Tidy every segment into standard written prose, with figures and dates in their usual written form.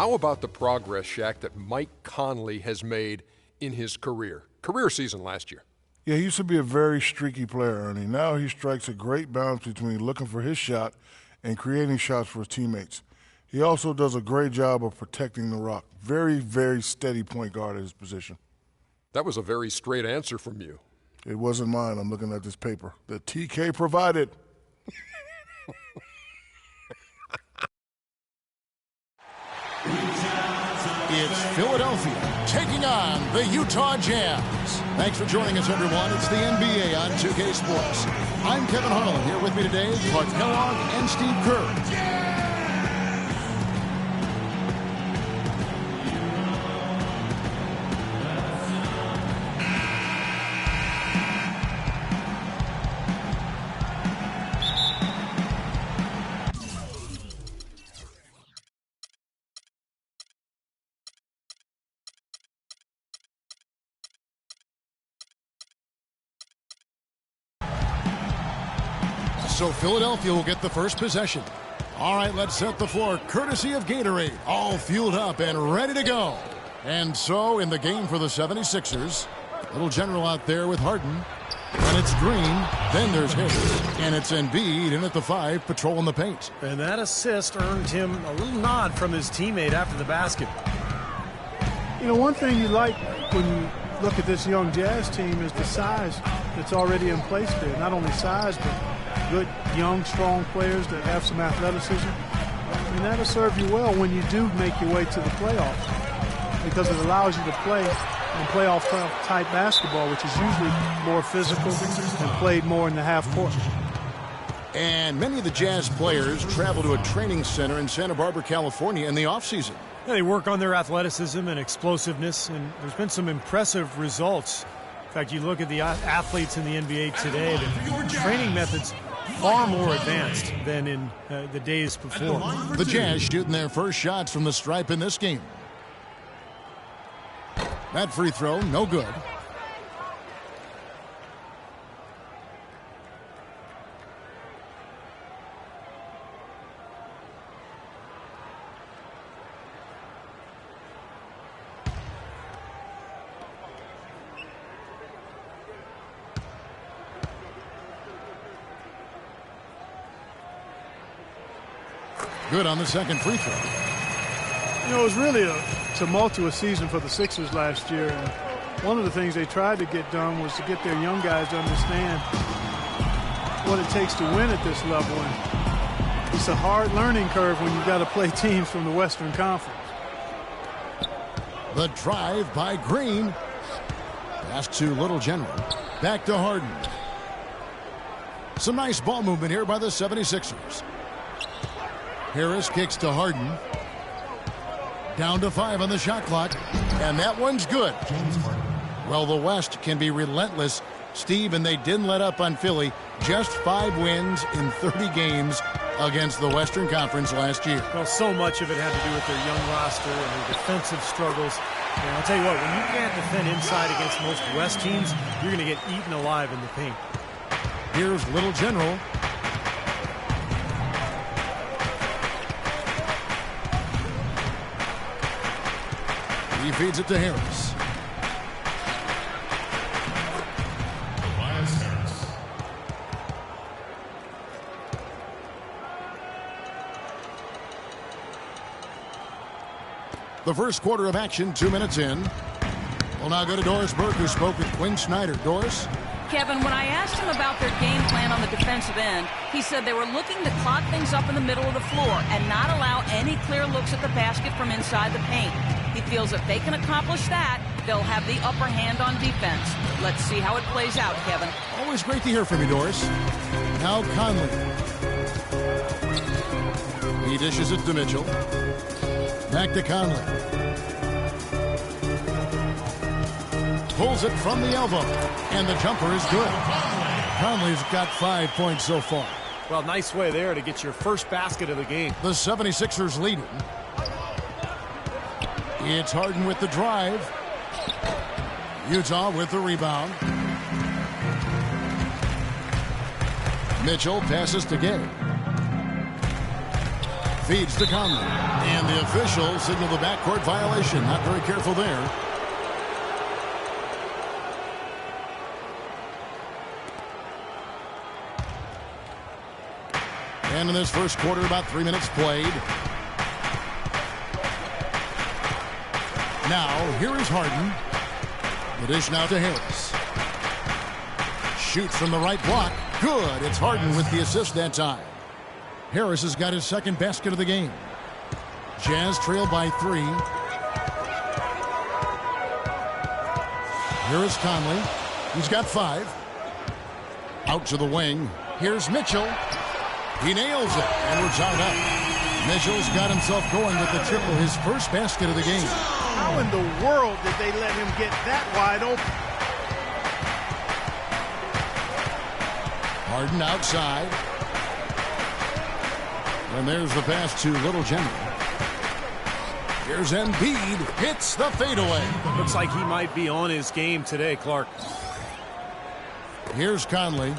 How about the progress, Shaq, that Mike Conley has made in his career season last year? Yeah, he used to be a very streaky player, Ernie. Now he strikes a great balance between looking for his shot and creating shots for his teammates. He also does a great job of protecting the rock. Very, very steady point guard at his position. That was a very straight answer from you. It wasn't mine. I'm looking at this paper that TK provided. It's Philadelphia taking on the Utah Jazz. Thanks for joining us, everyone. It's the NBA on 2K Sports. I'm Kevin Harlan. Here with me today, Clark Kellogg and Steve Kerr. So Philadelphia will get the first possession. All right, let's set the floor courtesy of Gatorade. All fueled up and ready to go. And so in the game for the 76ers, little general out there with Harden. And it's Green, then there's Harris, and it's Embiid in at the 5, patrolling the paint. And that assist earned him a little nod from his teammate after the basket. You know, one thing you like when you look at this young Jazz team is the size that's already in place there. Not only size, but good, young, strong players that have some athleticism. And that'll serve you well when you do make your way to the playoffs, because it allows you to play in playoff-type basketball, which is usually more physical and played more in the half court. And many of the Jazz players travel to a training center in Santa Barbara, California in the offseason. Yeah, they work on their athleticism and explosiveness, and there's been some impressive results. In fact, you look at the athletes in the NBA today, the training methods far more advanced than in the days before. The Jazz shooting their first shots from the stripe in this game. That free throw, no good. Good on the second free throw. You know, it was really a tumultuous season for the Sixers last year. And one of the things they tried to get done was to get their young guys to understand what it takes to win at this level. And it's a hard learning curve when you've got to play teams from the Western Conference. The drive by Green. Pass to Little General. Back to Harden. Some nice ball movement here by the 76ers. Harris kicks to Harden. Down to 5 on the shot clock. And that one's good. Well, the West can be relentless, Steve, and they didn't let up on Philly. Just 5 wins in 30 games against the Western Conference last year. Well, so much of it had to do with their young roster and their defensive struggles. And I'll tell you what, when you can't defend inside against most West teams, you're going to get eaten alive in the paint. Here's Little General. He feeds it to Harris. The first quarter of action, 2 minutes in. We'll now go to Doris Burke, who spoke with Quinn Snyder. Doris? Kevin, when I asked him about their game plan on the defensive end, he said they were looking to clog things up in the middle of the floor and not allow any clear looks at the basket from inside the paint. He feels if they can accomplish that, they'll have the upper hand on defense. Let's see how it plays out, Kevin. Always great to hear from you, Doris. Now Conley. He dishes it to Mitchell. Back to Conley. Pulls it from the elbow. And the jumper is good. Conley's got 5 points so far. Well, nice way there to get your first basket of the game. The 76ers leading. It's Harden with the drive. Utah with the rebound. Mitchell passes to Gay. Feeds to Conley. And the officials signal the backcourt violation. Not very careful there. And in this first quarter, about 3 minutes played. Now, here is Harden. The dish now to Harris. Shoots from the right block. Good. It's Harden with the assist that time. Harris has got his second basket of the game. Jazz trail by 3. Here is Conley. He's got 5. Out to the wing. Here's Mitchell. He nails it, and we're tied up. Mitchell's got himself going with the triple, his first basket of the game. How in the world did they let him get that wide open? Harden outside. And there's the pass to Little General. Here's Embiid. Hits the fadeaway. Looks like he might be on his game today, Clark. Here's Conley.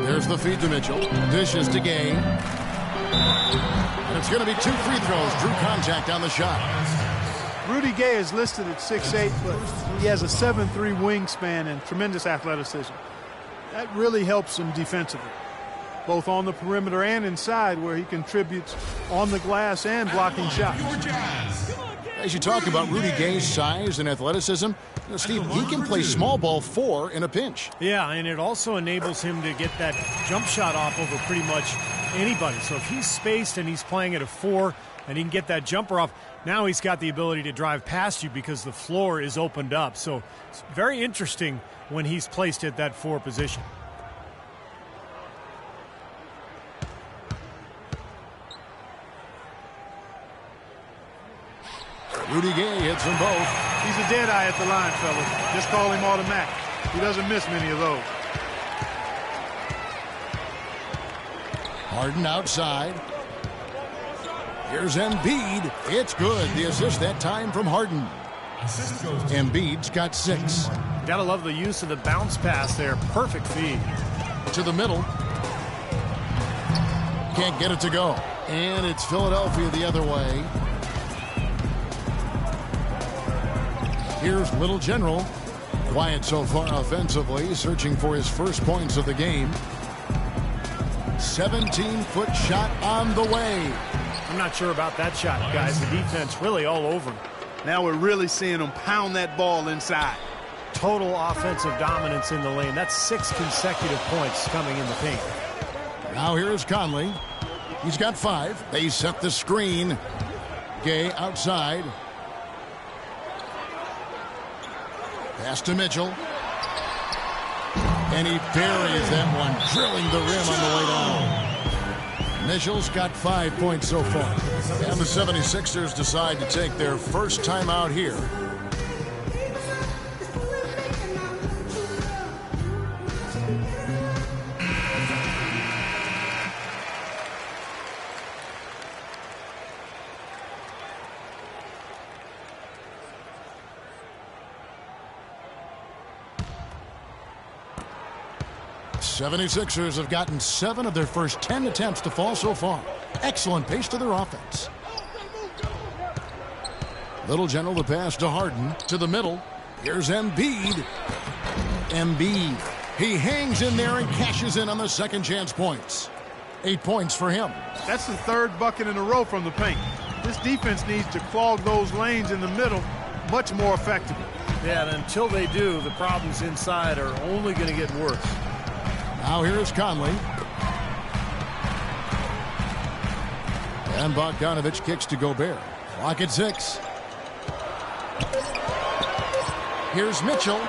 There's the feed to Mitchell. Dishes to Gay. And it's going to be 2 free throws. Drew contact on the shot. Rudy Gay is listed at 6'8", but he has a 7'3" wingspan and tremendous athleticism. That really helps him defensively, both on the perimeter and inside, where he contributes on the glass and blocking shots. As you talk about Rudy Gay's size and athleticism, Steve, he can play small ball 4 in a pinch. Yeah, and it also enables him to get that jump shot off over pretty much anybody. So if he's spaced and he's playing at a 4 and he can get that jumper off, now he's got the ability to drive past you because the floor is opened up. So it's very interesting when he's placed at that 4 position. Rudy Gay hits them both. He's a dead eye at the line, fellas. Just call him automatic. He doesn't miss many of those. Harden outside. Here's Embiid. It's good. The assist that time from Harden. Embiid's got 6. Gotta love the use of the bounce pass there. Perfect feed. To the middle. Can't get it to go. And it's Philadelphia the other way. Here's Little General. Quiet so far offensively, searching for his first points of the game. 17-foot shot on the way. I'm not sure about that shot, guys. The defense really all over him. Now we're really seeing him pound that ball inside. Total offensive dominance in the lane. That's 6 consecutive points coming in the paint. Now here's Conley. He's got 5. They set the screen. Gay outside. Pass to Mitchell. And he buries that one, drilling the rim on the way down. Mitchell's got 5 points so far. And the 76ers decide to take their first time out here. The 76ers have gotten 7 of their first 10 attempts to fall so far. Excellent pace to their offense. Little General, the pass to Harden. To the middle. Here's Embiid. Embiid. He hangs in there and cashes in on the second chance points. 8 points for him. That's the 3rd bucket in a row from the paint. This defense needs to clog those lanes in the middle much more effectively. Yeah, and until they do, the problems inside are only going to get worse. Now here's Conley. And Bogdanovich kicks to Gobert. Clock at 6. Here's Mitchell.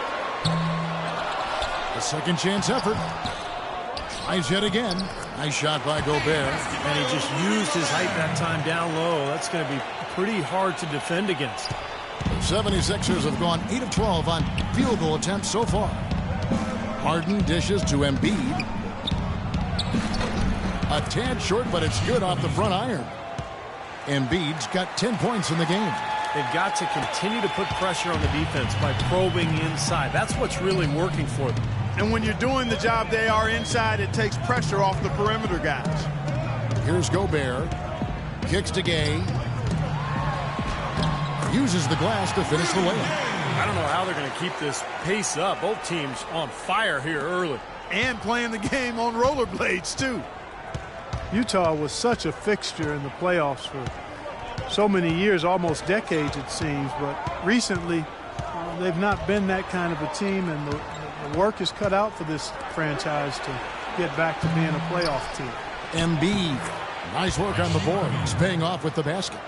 The second chance effort. Tries yet again. Nice shot by Gobert. And he just used his height that time down low. That's going to be pretty hard to defend against. The 76ers have gone 8 of 12 on field goal attempts so far. Harden dishes to Embiid. A tad short, but it's good off the front iron. Embiid's got 10 points in the game. They've got to continue to put pressure on the defense by probing inside. That's what's really working for them. And when you're doing the job they are inside, it takes pressure off the perimeter guys. Here's Gobert. Kicks to Gay. Uses the glass to finish the layup. I don't know how they're going to keep this pace up. Both teams on fire here early. And playing the game on rollerblades, too. Utah was such a fixture in the playoffs for so many years, almost decades it seems, but recently they've not been that kind of a team, and the work is cut out for this franchise to get back to being a playoff team. Embiid, nice work on the board. He's paying off with the basket.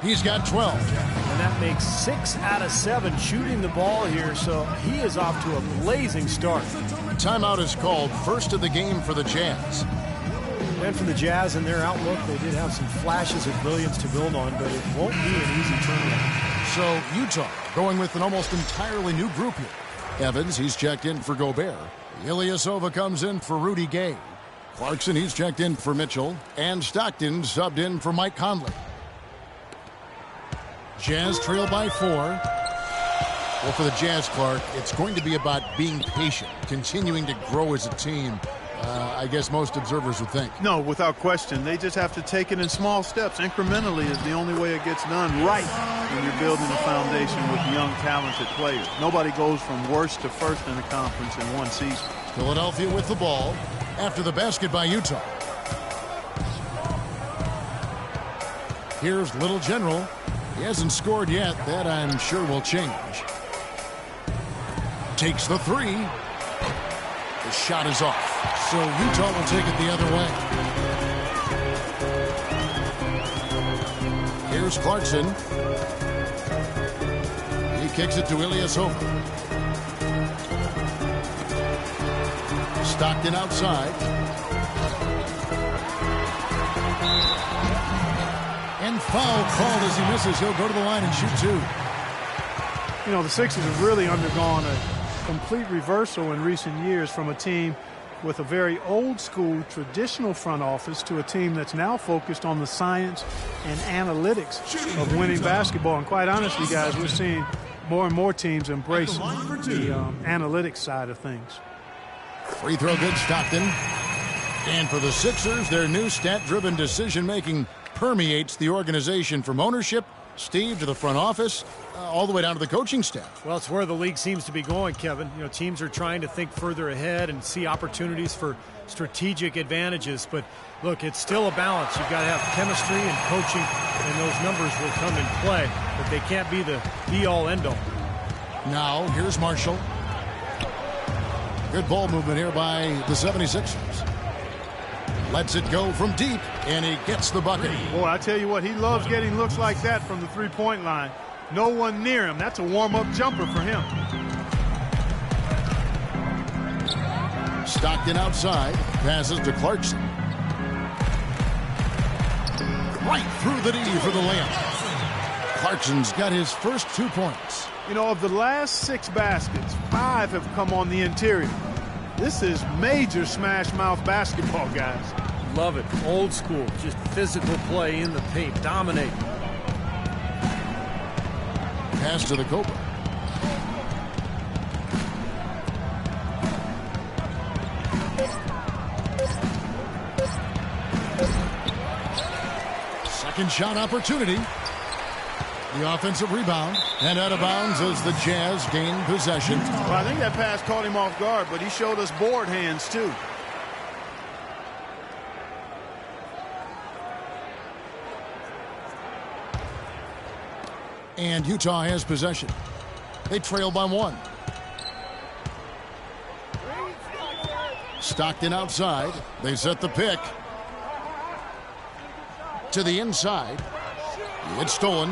He's got 12. And that makes 6 out of 7 shooting the ball here, so he is off to a blazing start. Timeout is called, first of the game for the Jazz. And for the Jazz and their outlook, they did have some flashes of brilliance to build on, but it won't be an easy turnaround. So Utah going with an almost entirely new group here. Evans, he's checked in for Gobert. Ilyasova comes in for Rudy Gay. Clarkson, he's checked in for Mitchell. And Stockton subbed in for Mike Conley. Jazz trail by 4. Well, for the Jazz, Clark, it's going to be about being patient, continuing to grow as a team. I guess most observers would think. No, without question. They just have to take it in small steps. Incrementally is the only way it gets done right when you're building a foundation with young, talented players. Nobody goes from worst to first in the conference in one season. Philadelphia with the ball after the basket by Utah. Here's Little General. He hasn't scored yet. That, I'm sure, will change. Takes the 3. The shot is off. So Utah will take it the other way. Here's Clarkson. He kicks it to Ilyasova. Stockton outside. And foul called as he misses. He'll go to the line and shoot 2. You know, the Sixers have really undergone a complete reversal in recent years from a team with a very old-school, traditional front office to a team that's now focused on the science and analytics of winning basketball. And quite honestly, guys, we're seeing more and more teams embrace the analytics side of things. Free throw good, Stockton. And for the Sixers, their new stat-driven decision-making permeates the organization from ownership, Steve, to the front office, all the way down to the coaching staff. Well, it's where the league seems to be going, Kevin. You know, teams are trying to think further ahead and see opportunities for strategic advantages. But look, it's still a balance. You've got to have chemistry and coaching, and those numbers will come in play. But they can't be the be-all, end-all. Now, here's Marshall. Good ball movement here by the 76ers. Lets it go from deep, and he gets the bucket. Boy, I tell you what, he loves getting looks like that from the three-point line. No one near him. That's a warm-up jumper for him. Stockton outside. Passes to Clarkson. Right through the knee for the layup. Clarkson's got his first 2 points. You know, of the last 6 baskets, 5 have come on the interior. This is major smash-mouth basketball, guys. Love it. Old school. Just physical play in the paint. Dominate. Pass to the Cobra. Second shot opportunity. The offensive rebound. And out of bounds as the Jazz gain possession. Well, I think that pass caught him off guard, but he showed us board hands, too. And Utah has possession. They trail by 1. Stockton outside. They set the pick. To the inside. It's stolen.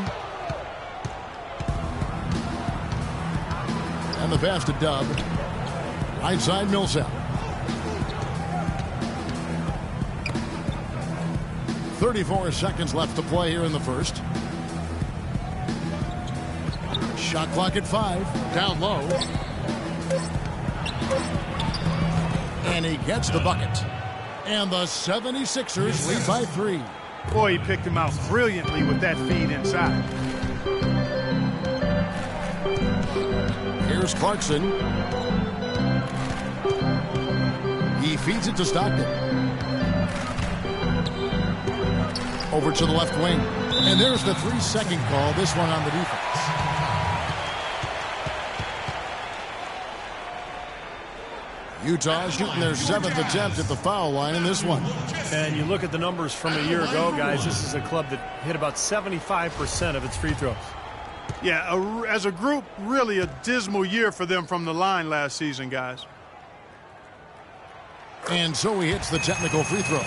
And the pass to Dub. Right side, Millsap. 34 seconds left to play here in the first. Shot clock at 5. Down low. And he gets the bucket. And the 76ers lead by 3. Boy, he picked him out brilliantly with that feed inside. Here's Clarkson. He feeds it to Stockton. Over to the left wing. And there's the 3-second call, this one on the defense. Utah shooting their 7th attempt at the foul line in this one. And you look at the numbers from a year ago, guys, this is a club that hit about 75% of its free throws. Yeah, as a group, really a dismal year for them from the line last season, guys. And so he hits the technical free throw.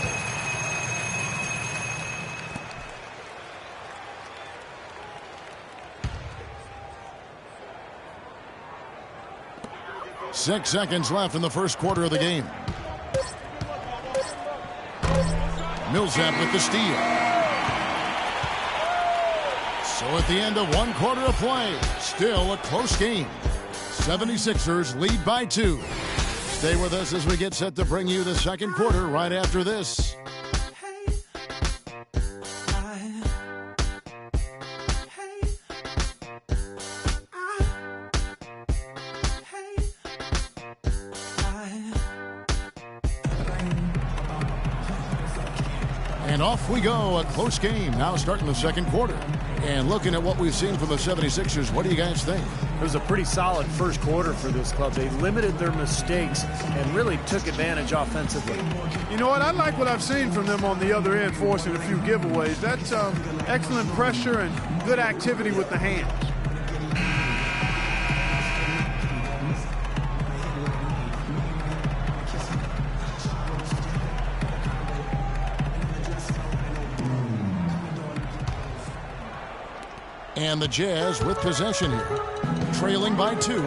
Six seconds left in the first quarter of the game. Millsap with the steal. So at the end of 1 quarter of play, still a close game. 76ers lead by 2. Stay with us as we get set to bring you the second quarter right after this. And off we go, a close game now starting the second quarter. And looking at what we've seen from the 76ers, what do you guys think? It was a pretty solid first quarter for this club. They limited their mistakes and really took advantage offensively. You know what? I like what I've seen from them on the other end, forcing a few giveaways. That's excellent pressure and good activity with the hands. And the Jazz with possession here, trailing by 2.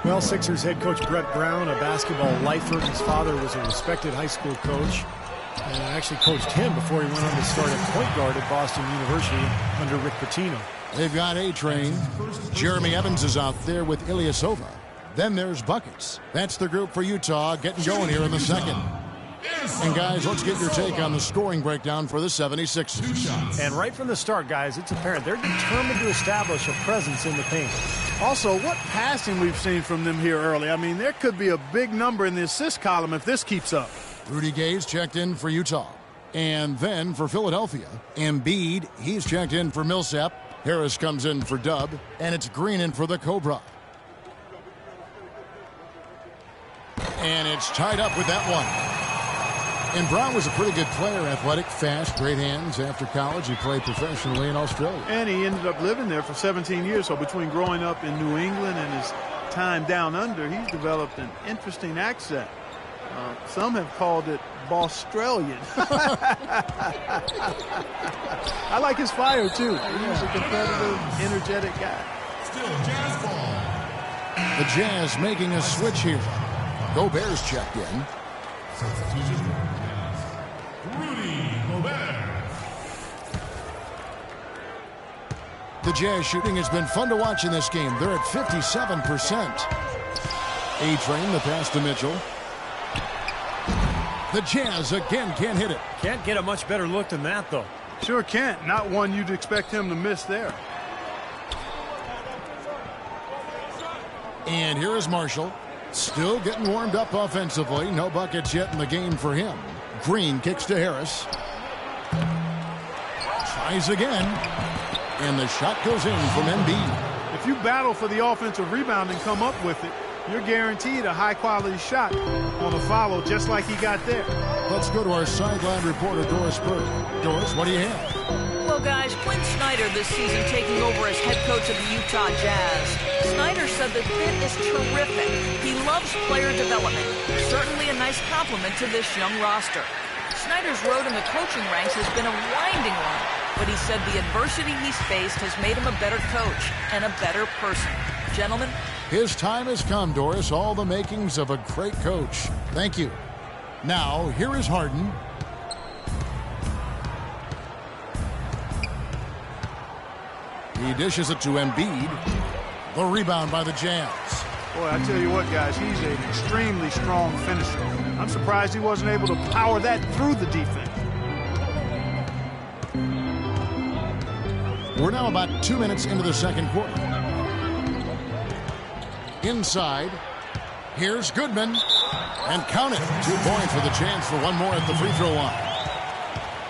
Well, Sixers head coach Brett Brown, a basketball lifer. His father was a respected high school coach and actually coached him before he went on to start at point guard at Boston University under Rick Pitino. They've got A-Train. Jeremy Evans is out there with Ilyasova. Then there's Buckets. That's the group for Utah getting going here in the second. And guys, let's get your take on the scoring breakdown for the 76ers. And right from the start, guys, it's apparent they're determined to establish a presence in the paint. Also, what passing we've seen from them here early. I mean, there could be a big number in the assist column if this keeps up. Rudy Gay's checked in for Utah. And then for Philadelphia, Embiid, he's checked in for Millsap. Harris comes in for Dub. And it's Green in for the Cobra. And it's tied up with that one. And Brown was a pretty good player, athletic, fast, great hands. After college, he played professionally in Australia. And he ended up living there for 17 years. So between growing up in New England and his time down under, he's developed an interesting accent. Some have called it Baustralian. I like his fire, too. He's a competitive, energetic guy. Still Jazz ball. The Jazz making a switch here. Gobert's checked in. The Jazz shooting has been fun to watch in this game. They're at 57%. A-Train, the pass to Mitchell. The Jazz again can't hit it. Can't get a much better look than that, though. Sure can't. Not one you'd expect him to miss there. And here is Marshall. Still getting warmed up offensively. No buckets yet in the game for him. Green kicks to Harris. Tries again. And the shot goes in from Embiid. If you battle for the offensive rebound and come up with it, you're guaranteed a high-quality shot on a follow just like he got there. Let's go to our sideline reporter, Doris Burke. Doris, what do you have? Well, guys, Quinn Snyder this season taking over as head coach of the Utah Jazz. Snyder said the fit is terrific. He loves player development. Certainly a nice compliment to this young roster. Snyder's road in the coaching ranks has been a winding one, but he said the adversity he's faced has made him a better coach and a better person. Gentlemen, his time has come, Doris. All the makings of a great coach. Thank you. Now, here is Harden. He dishes it to Embiid. The rebound by the Jazz. Boy, I tell you what, guys, he's an extremely strong finisher. I'm surprised he wasn't able to power that through the defense. We're now about 2 minutes into the second quarter. Inside. Here's Goodman. And count it. 2 points with a chance for one more at the free throw line.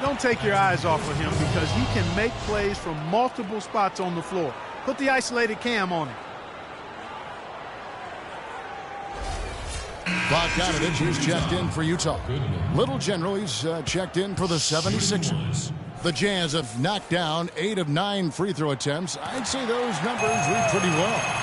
Don't take your eyes off of him because he can make plays from multiple spots on the floor. Put the isolated cam on him. Bogdanovich is checked in for Utah. Little General, he's checked in for the 76ers. The Jazz have knocked down 8 of 9 free throw attempts. I'd say those numbers read pretty well.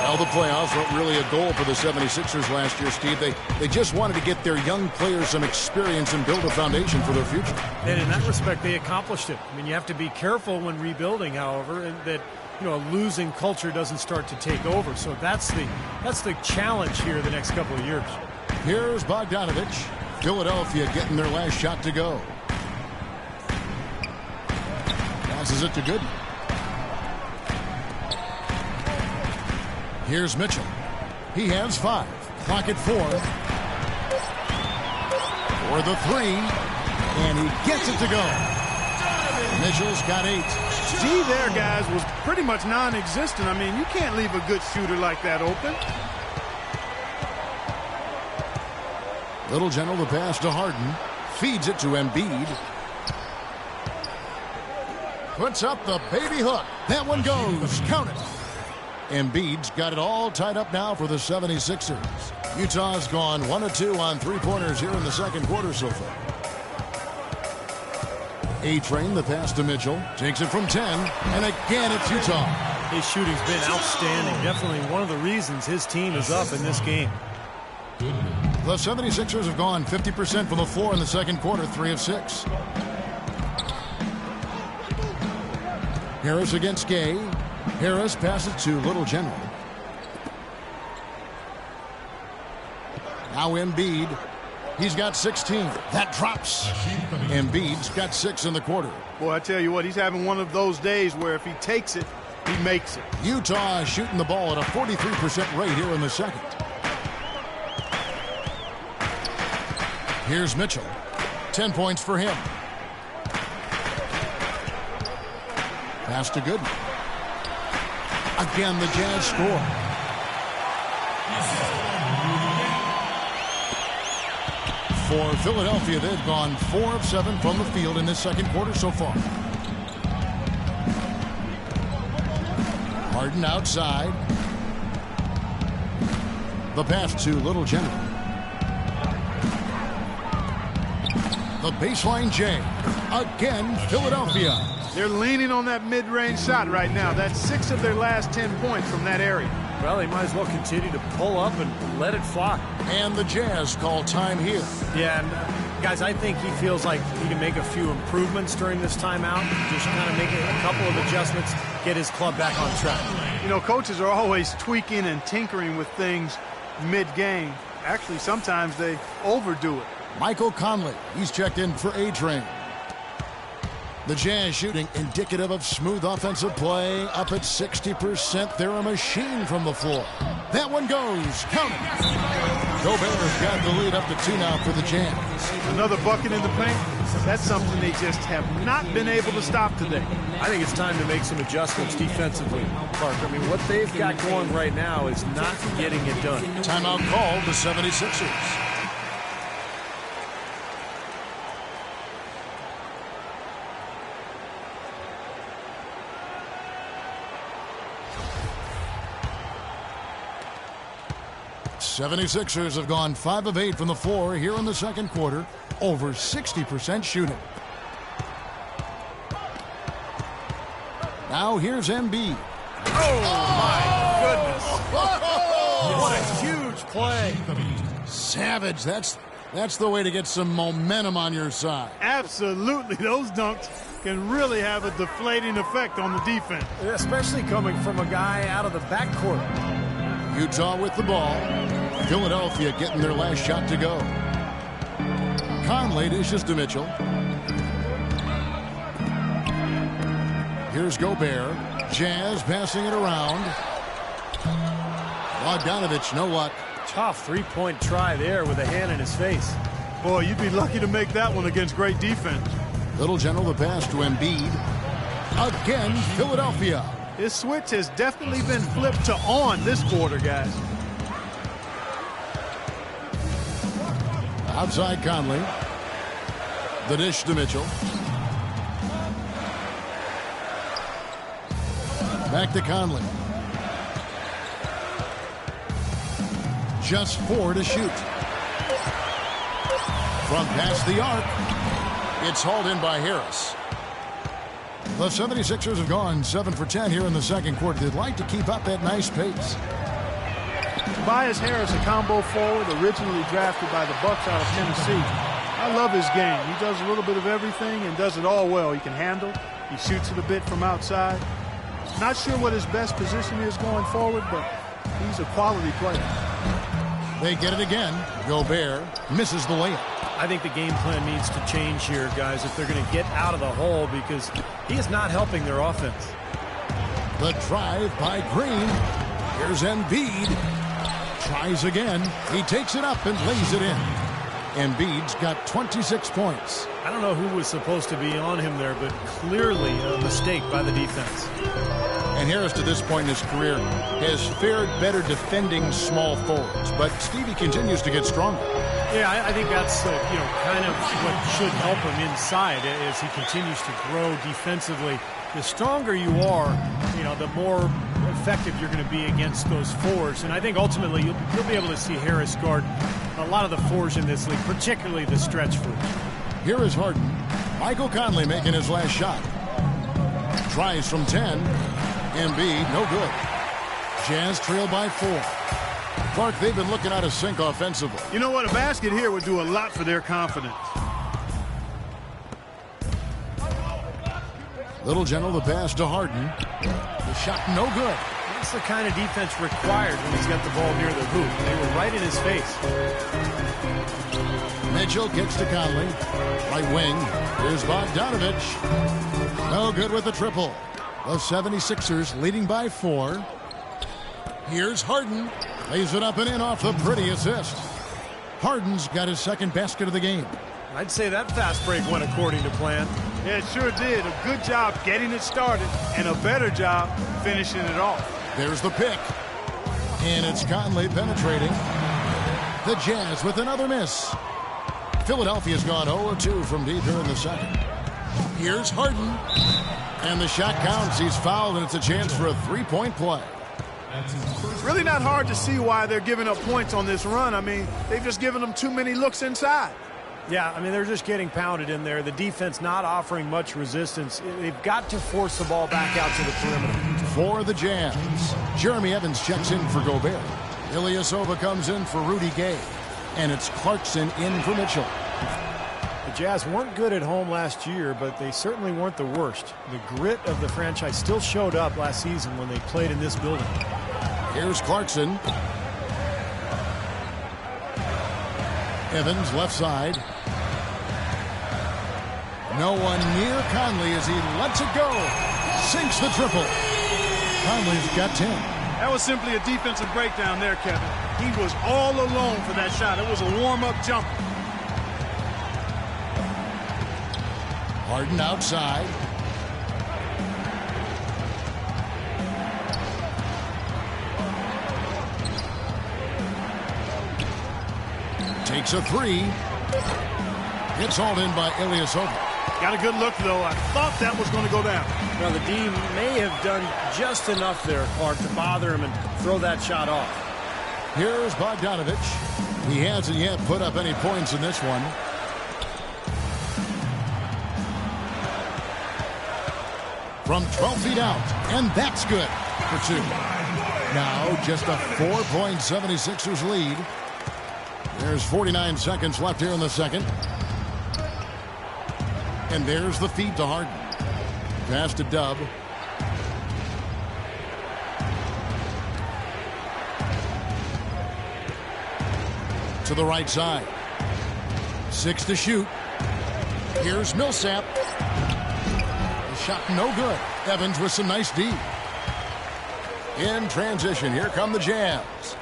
Well, the playoffs weren't really a goal for the 76ers last year, Steve. They just wanted to get their young players some experience and build a foundation for their future. And in that respect, they accomplished it. I mean, you have to be careful when rebuilding, however, and that a losing culture doesn't start to take over. So that's the challenge here the next couple of years. Here's Bogdanovich. Philadelphia getting their last shot to go. Passes it to Goodman. Here's Mitchell. He has 5. Clock at 4. For the 3. And he gets it to go. Mitchell's got 8. D there, guys, was pretty much non-existent. I mean, you can't leave a good shooter like that open. Little General, the pass to Harden. Feeds it to Embiid. Puts up the baby hook. That one goes. Count it. Embiid's got it all tied up now for the 76ers. Utah's gone 1 of 2 on 3-pointers here in the second quarter so far. A-Train, the pass to Mitchell. Takes it from 10. And again, it's Utah. His shooting's been outstanding. Definitely one of the reasons his team is up in this game. The 76ers have gone 50% from the floor in the second quarter, 3 of 6. Harris against Gay. Harris passes to Little General. Now Embiid. He's got 16. That drops. Embiid's got 6 in the quarter. Boy, I tell you what, he's having one of those days where if he takes it, he makes it. Utah is shooting the ball at a 43% rate here in the second. Here's Mitchell. 10 points for him. Pass to Goodman. Again, the Jazz score. For Philadelphia, they've gone 4 of 7 from the field in this second quarter so far. Harden outside. The pass to Little General. The baseline J. Again, Philadelphia. They're leaning on that mid-range shot right now. That's 6 of their last 10 points from that area. Well, they might as well continue to pull up and let it fly. And the Jazz call time here. Yeah, and guys, I think he feels like he can make a few improvements during this timeout. Just kind of make a couple of adjustments, get his club back on track. You know, coaches are always tweaking and tinkering with things mid-game. Actually, sometimes they overdo it. Michael Conley, he's checked in for A-Train. The Jazz shooting indicative of smooth offensive play, up at 60%. They're a machine from the floor. That one goes. Count it. Gobert's got the lead up to 2 now for the Jazz. Another bucket in the paint. That's something they just have not been able to stop today. I think it's time to make some adjustments defensively, Clark. I mean, what they've got going right now is not getting it done. Timeout called the 76ers. The 76ers have gone 5 of 8 from the floor here in the second quarter. Over 60% shooting. Now here's Embiid. Oh, my goodness. What a huge play. Savage. That's the way to get some momentum on your side. Absolutely. Those dunks can really have a deflating effect on the defense. Especially coming from a guy out of the backcourt. Utah with the ball. Philadelphia getting their last shot to go. Conley dishes to Mitchell. Here's Gobert. Jazz passing it around. Bogdanovich, no luck. Tough three-point try there with a hand in his face. Boy, you'd be lucky to make that one against great defense. Little General, the pass to Embiid. Again, Philadelphia. His switch has definitely been flipped to on this quarter, guys. Outside Conley. The dish to Mitchell. Back to Conley. Just 4 to shoot. From past the arc. It's hauled in by Harris. The 76ers have gone 7 for 10 here in the second quarter. They'd like to keep up that nice pace. Tobias Harris, a combo forward, originally drafted by the Bucks out of Tennessee. I love his game. He does a little bit of everything and does it all well. He can handle. He shoots it a bit from outside. Not sure what his best position is going forward, but he's a quality player. They get it again. Gobert misses the layup. I think the game plan needs to change here, guys, if they're going to get out of the hole, because he is not helping their offense. The drive by Green. Here's Embiid. Tries again. He takes it up and lays it in. Embiid's got 26 points. I don't know who was supposed to be on him there, but clearly a mistake by the defense. And Harris, to this point in his career, has fared better defending small forwards. But Stevie continues to get stronger. Yeah, I think that's kind of what should help him inside as he continues to grow defensively. The stronger you are, the more effective you're going to be against those fours. And I think ultimately you'll be able to see Harris guard a lot of the fours in this league, particularly the stretch fours. Here is Harden. Michael Conley making his last shot. Tries from 10. Embiid, no good. Jazz trail by 4. Clark, they've been looking out of sync offensively. You know what? A basket here would do a lot for their confidence. Little General, the pass to Harden. The shot no good. That's the kind of defense required when he's got the ball near the hoop. They were right in his face. Mitchell gets to Conley. Right wing. Here's Bogdanovich. No good with the triple. The 76ers leading by 4. Here's Harden. Lays it up and in off the pretty assist. Harden's got his second basket of the game. I'd say that fast break went according to plan. Yeah, it sure did. A good job getting it started and a better job finishing it off. There's the pick. And it's Conley penetrating. The Jazz with another miss. Philadelphia's gone 0-2 from deep here in the second. Here's Harden. And the shot counts. He's fouled, and it's a chance for a three-point play. It's really not hard to see why they're giving up points on this run. I mean, they've just given them too many looks inside. Yeah, I mean, they're just getting pounded in there. The defense not offering much resistance. They've got to force the ball back out to the perimeter. For the Jazz, Jeremy Evans checks in for Gobert. Ilyasova comes in for Rudy Gay. And it's Clarkson in for Mitchell. The Jazz weren't good at home last year, but they certainly weren't the worst. The grit of the franchise still showed up last season when they played in this building. Here's Clarkson. Evans left side. No one near Conley as he lets it go. Sinks the triple. Conley's got 10. That was simply a defensive breakdown there, Kevin. He was all alone for that shot. It was a warm-up jumper. Harden outside. Takes a three. It's hauled in by Ilyasova. Got a good look, though. I thought that was going to go down. Now, the D may have done just enough there, Clark, to bother him and throw that shot off. Here's Bogdanovich. He hasn't yet put up any points in this one. From 12 feet out, and that's good for 2. Now just a 4-point 76ers lead. There's 49 seconds left here in the second. And there's the feed to Harden. Pass to Dub. To the right side. 6 to shoot. Here's Millsap. The shot no good. Evans with some nice D. In transition, here come the Jazz.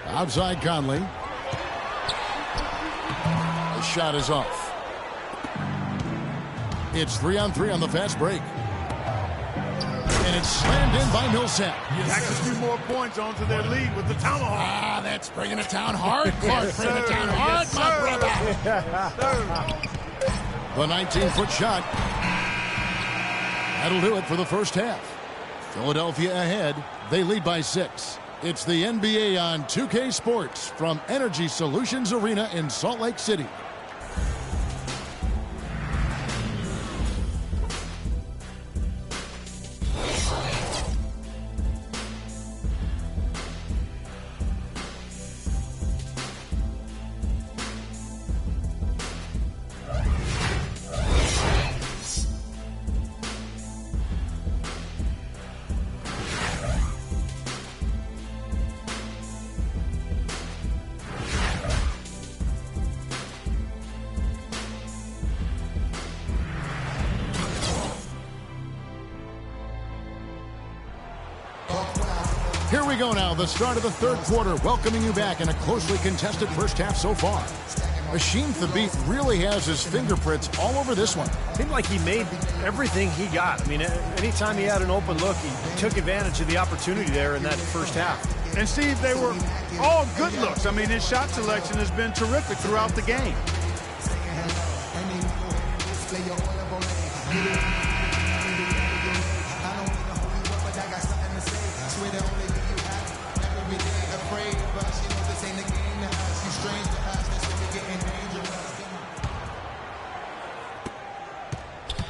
Outside Conley. The shot is off. It's 3-on-3 on the fast break. And it's slammed in by Millsap. Tacks a few more points onto their lead with the tomahawk. Ah, that's bringing it down hard. Clark bringing it down hard, my brother. The 19-foot shot. That'll do it for the first half. Philadelphia ahead. They lead by 6. It's the NBA on 2K Sports from Energy Solutions Arena in Salt Lake City. Here we go now, the start of the third quarter, welcoming you back in a closely contested first half so far. Hasheem Thabeet really has his fingerprints all over this one. Seemed like he made everything he got. I mean, anytime he had an open look, he took advantage of the opportunity there in that first half. And Steve, they were all good looks. I mean, his shot selection has been terrific throughout the game.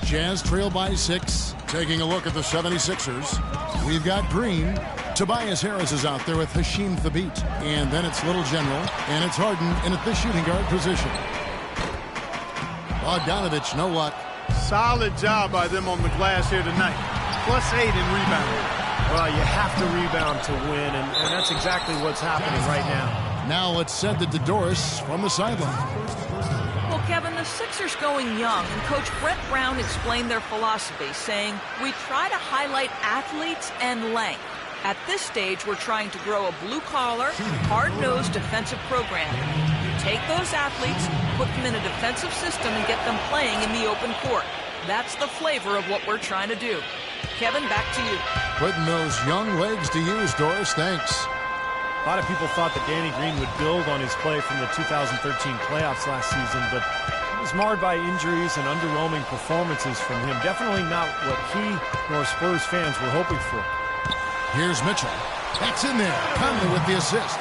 Jazz trail by 6. Taking a look at the 76ers. We've got Green. Tobias Harris is out there with Hasheem Thabeet. And then it's Little General. And it's Harden in at the shooting guard position. Bogdanovich, no luck. Solid job by them on the glass here tonight. +8 in rebounding. Well, you have to rebound to win, and that's exactly what's happening right now. Now it's sent to Doris from the sideline. Well, Kevin, the Sixers going young, and Coach Brett Brown explained their philosophy, saying, we try to highlight athletes and length. At this stage, we're trying to grow a blue-collar, hard-nosed defensive program. You take those athletes, put them in a defensive system, and get them playing in the open court. That's the flavor of what we're trying to do. Kevin, back to you. Putting those young legs to use, Doris. Thanks. A lot of people thought that Danny Green would build on his play from the 2013 playoffs last season, but it was marred by injuries and underwhelming performances from him. Definitely not what he nor Spurs fans were hoping for. Here's Mitchell. That's in there. Conley with the assist.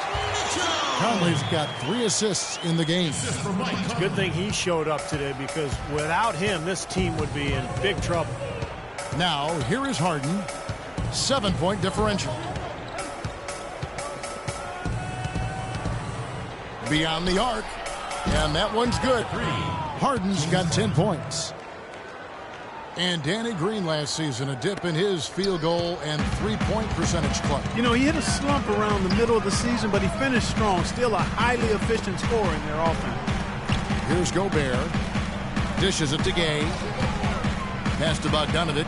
Conley's got 3 assists in the game. It's a good thing he showed up today, because without him, this team would be in big trouble. Now, here is Harden. 7-point differential. Beyond the arc. And that one's good. Harden's got 10 points. And Danny Green last season, a dip in his field goal and 3-point percentage club. You know, he hit a slump around the middle of the season, but he finished strong. Still a highly efficient scorer in their offense. Here's Gobert. Dishes it to Gay. Pass to Bogdanovich.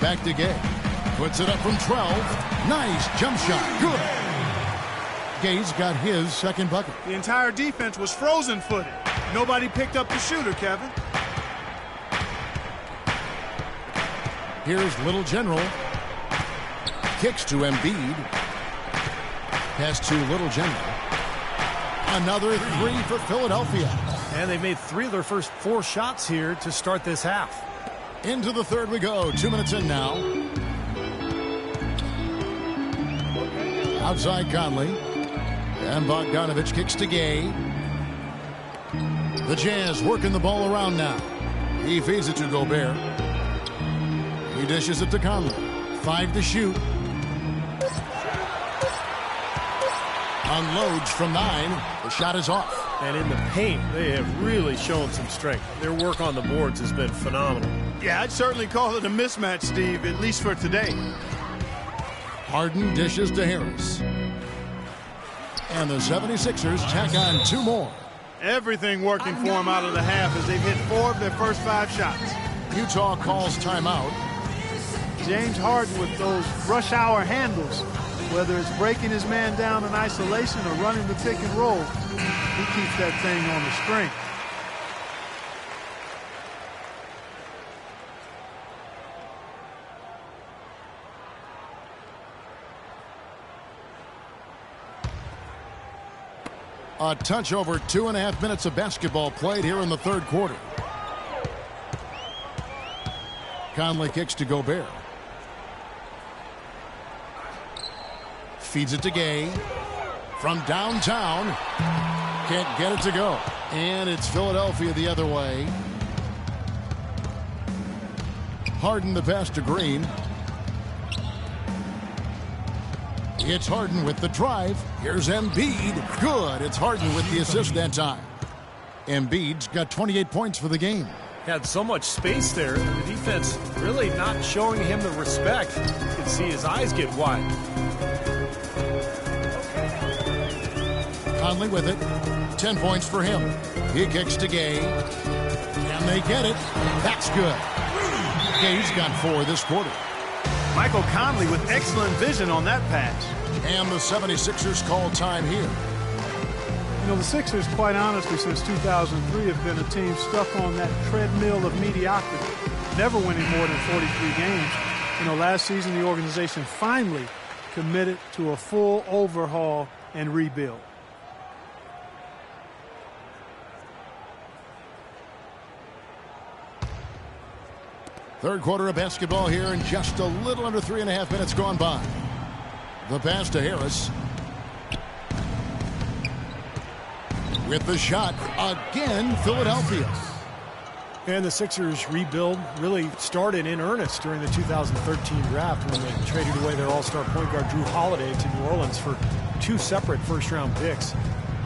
Back to Gay. Puts it up from 12. Nice jump shot. Good. Gay's got his second bucket. The entire defense was frozen-footed. Nobody picked up the shooter, Kevin. Here's Little General. Kicks to Embiid. Pass to Little General. Another 3 for Philadelphia. And they've made 3 of their first 4 shots here to start this half. Into the third we go. 2 minutes in now. Outside Conley. And Bogdanovich kicks to Gay. The Jazz working the ball around now. He feeds it to Gobert. He dishes it to Conley. 5 to shoot. Unloads from 9. The shot is off. And in the paint, they have really shown some strength. Their work on the boards has been phenomenal. Yeah, I'd certainly call it a mismatch, Steve, at least for today. Harden dishes to Harris. And the 76ers tack on 2 more. Everything working for them out of the half as they've hit 4 of their first 5 shots. Utah calls timeout. James Harden with those rush hour handles, whether it's breaking his man down in isolation or running the pick and roll, he keeps that thing on the string. A touch over 2.5 minutes of basketball played here in the third quarter. Conley kicks to Gobert. Feeds it to Gay. From downtown. Can't get it to go. And it's Philadelphia the other way. Harden the pass to Green. It's Harden with the drive. Here's Embiid. Good. It's Harden with the assist that time. Embiid's got 28 points for the game. Had so much space there. The defense really not showing him the respect. You can see his eyes get wide. Conley with it. 10 points for him. He kicks to Gay. And they get it. That's good. Gay's got 4 this quarter. Michael Conley with excellent vision on that pass. And the 76ers call time here. You know, the Sixers, quite honestly, since 2003 have been a team stuck on that treadmill of mediocrity, never winning more than 43 games. You know, last season the organization finally committed to a full overhaul and rebuild. Third quarter of basketball here, and just a little under 3.5 minutes gone by. The pass to Harris. With the shot, again, Philadelphia. And the Sixers rebuild really started in earnest during the 2013 draft when they traded away their all-star point guard Drew Holiday to New Orleans for 2 separate first-round picks.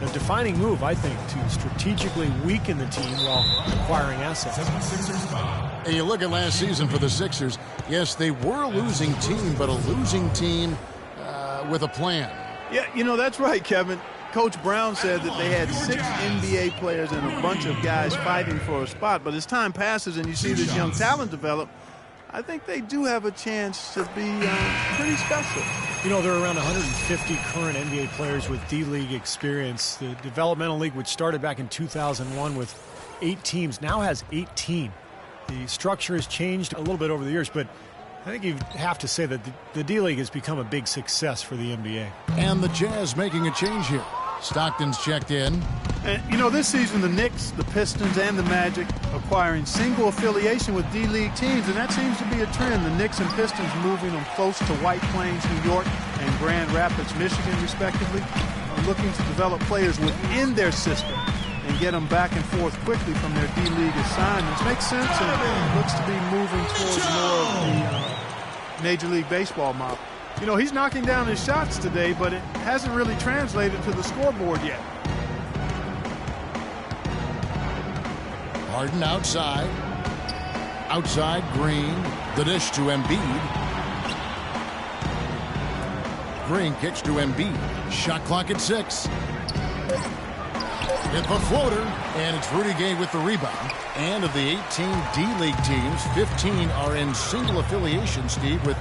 A defining move, I think, to strategically weaken the team while acquiring assets. And you look at last season for the Sixers. Yes, they were a losing team, but a losing team with a plan. Yeah, you know, that's right, Kevin. Coach Brown said that they had 6 NBA players and a bunch of guys fighting for a spot. But as time passes and you see this young talent develop, I think they do have a chance to be pretty special. You know, there are around 150 current NBA players with D-League experience. The developmental league, which started back in 2001 with 8 teams, now has 18. The structure has changed a little bit over the years, but I think you have to say that the D-League has become a big success for the NBA. And the Jazz making a change here. Stockton's checked in. And, you know, this season the Knicks, the Pistons, and the Magic acquiring single affiliation with D-League teams, and that seems to be a trend. The Knicks and Pistons moving them close to White Plains, New York, and Grand Rapids, Michigan, respectively, are looking to develop players within their system and get them back and forth quickly from their D-League assignments. Makes sense and looks to be moving towards more of the Major League Baseball model. You know, he's knocking down his shots today, but it hasn't really translated to the scoreboard yet. Harden outside. Outside, Green. The dish to Embiid. Green kicks to Embiid. Shot clock at 6. Hit the floater, and it's Rudy Gay with the rebound. And of the 18 D-League teams, 15 are in single affiliation, Steve, with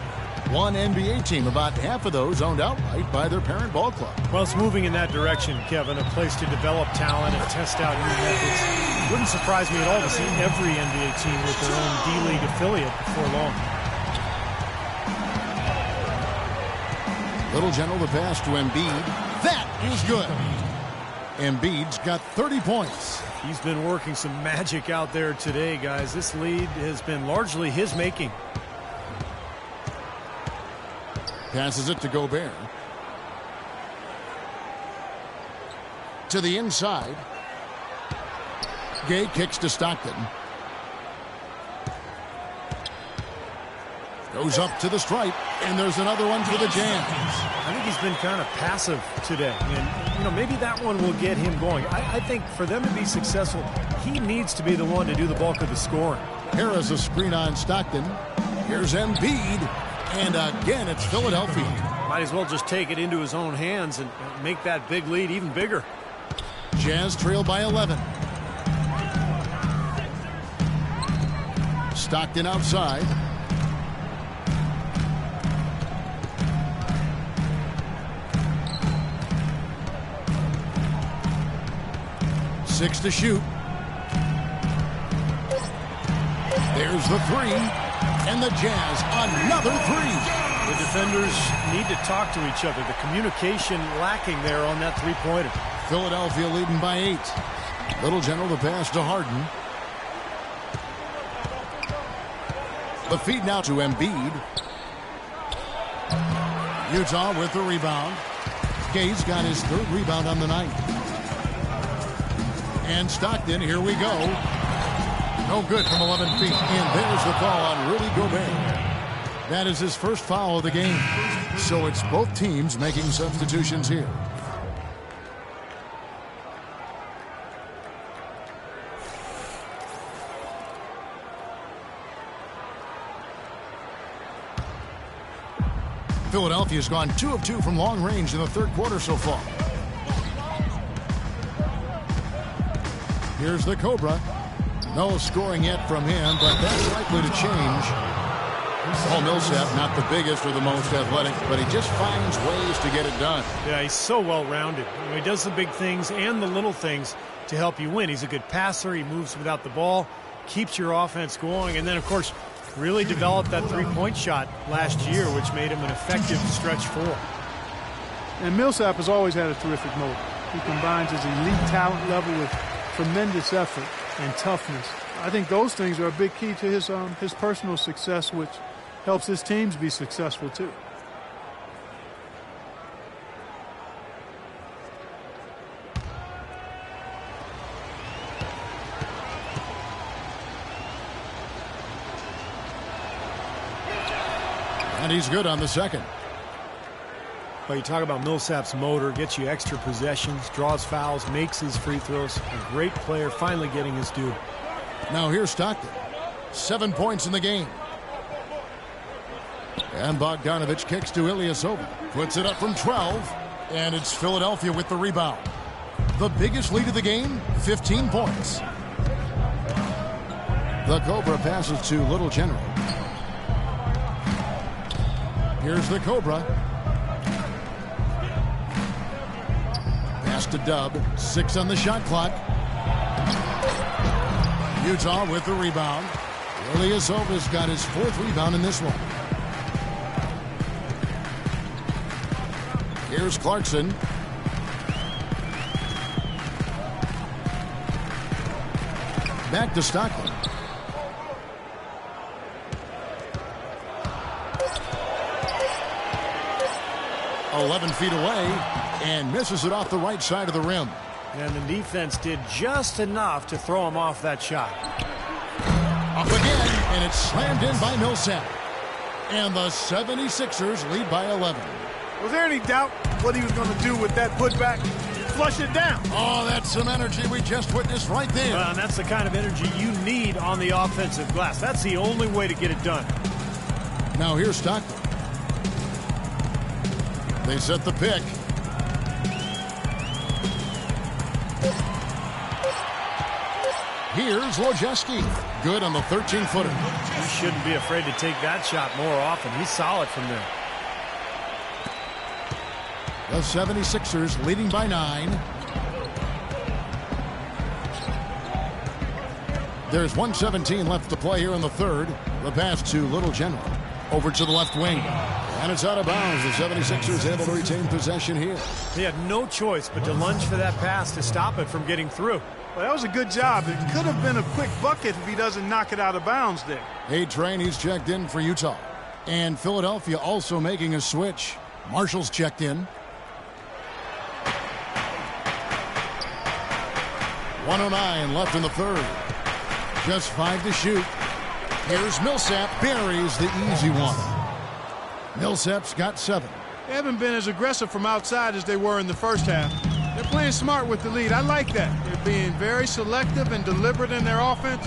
one NBA team. About half of those owned outright by their parent ball club. Well, it's moving in that direction, Kevin, a place to develop talent and test out new methods. Wouldn't surprise me at all to see every NBA team with their own D-League affiliate before long. Little General the pass to Embiid. That is good. Embiid's got 30 points. He's been working some magic out there today, guys. This lead has been largely his making. Passes it to Gobert. To the inside. Gay kicks to Stockton. Goes up to the stripe, and there's another one for the Jazz. I think he's been kind of passive today, and you know, maybe that one will get him going. I think for them to be successful, he needs to be the one to do the bulk of the scoring. Harris a screen on Stockton. Here's Embiid, and again it's Philadelphia. Might as well just take it into his own hands and make that big lead even bigger. Jazz trail by 11. Stockton outside. Six to shoot. There's the three. And the Jazz, another three. The defenders need to talk to each other. The communication lacking there on that three-pointer. Philadelphia leading by 8. Little General the pass to Harden. The feed now to Embiid. Utah with the rebound. Gay's got his 3rd rebound on the night. And Stockton, here we go. No good from 11 feet. And there's the call on Rudy Gobert. That is his first foul of the game. So it's both teams making substitutions here. Philadelphia's gone 2 of 2 from long range in the 3rd quarter so far. Here's the Cobra. No scoring yet from him, but that's likely to change. Paul Millsap, not the biggest or the most athletic, but he just finds ways to get it done. Yeah, he's so well-rounded. He does the big things and the little things to help you win. He's a good passer. He moves without the ball, keeps your offense going, and then, of course, really developed that three-point shot last year, which made him an effective stretch 4. And Millsap has always had a terrific motor. He combines his elite talent level with tremendous effort and toughness. I think those things are a big key to his personal success, which helps his teams be successful too. And he's good on the second. Well, you talk about Millsap's motor, gets you extra possessions, draws fouls, makes his free throws. A great player, finally getting his due. Now here's Stockton. 7 points in the game. And Bogdanovich kicks to Ilyasova. Puts it up from 12. And it's Philadelphia with the rebound. The biggest lead of the game, 15 points. The Cobra passes to Little General. Here's the Cobra. Pass to Dub. 6 on the shot clock. Utah with the rebound. Ilyasova's got his 4th rebound in this one. Here's Clarkson. Back to Stockton. "11 feet away and misses it off the right side of the rim." And the defense did just enough to throw him off that shot. Up again, and it's slammed in by Millsap. And the 76ers lead by 11. Was there any doubt what he was going to do with that putback? Flush it down. Oh, that's some energy we just witnessed right there. And that's the kind of energy you need on the offensive glass. That's the only way to get it done. Now here's Stockton. They set the pick. Here's Wojcicki. Good on the 13-footer. You shouldn't be afraid to take that shot more often. He's solid from there. The 76ers leading by 9. There's 1:17 left to play here in the 3rd. The pass to Little General. Over to the left wing. And it's out of bounds. The 76ers able to retain possession here. They had no choice but to lunge for that pass to stop it from getting through. Well, that was a good job. It could have been a quick bucket if he doesn't knock it out of bounds there. A-Train, he's checked in for Utah. And Philadelphia also making a switch. Marshall's checked in. 1:09 left in the 3rd. Just 5 to shoot. Here's Millsap, buries the easy one. Millsap's got 7. They haven't been as aggressive from outside as they were in the first half. They're playing smart with the lead. I like that. They're being very selective and deliberate in their offense.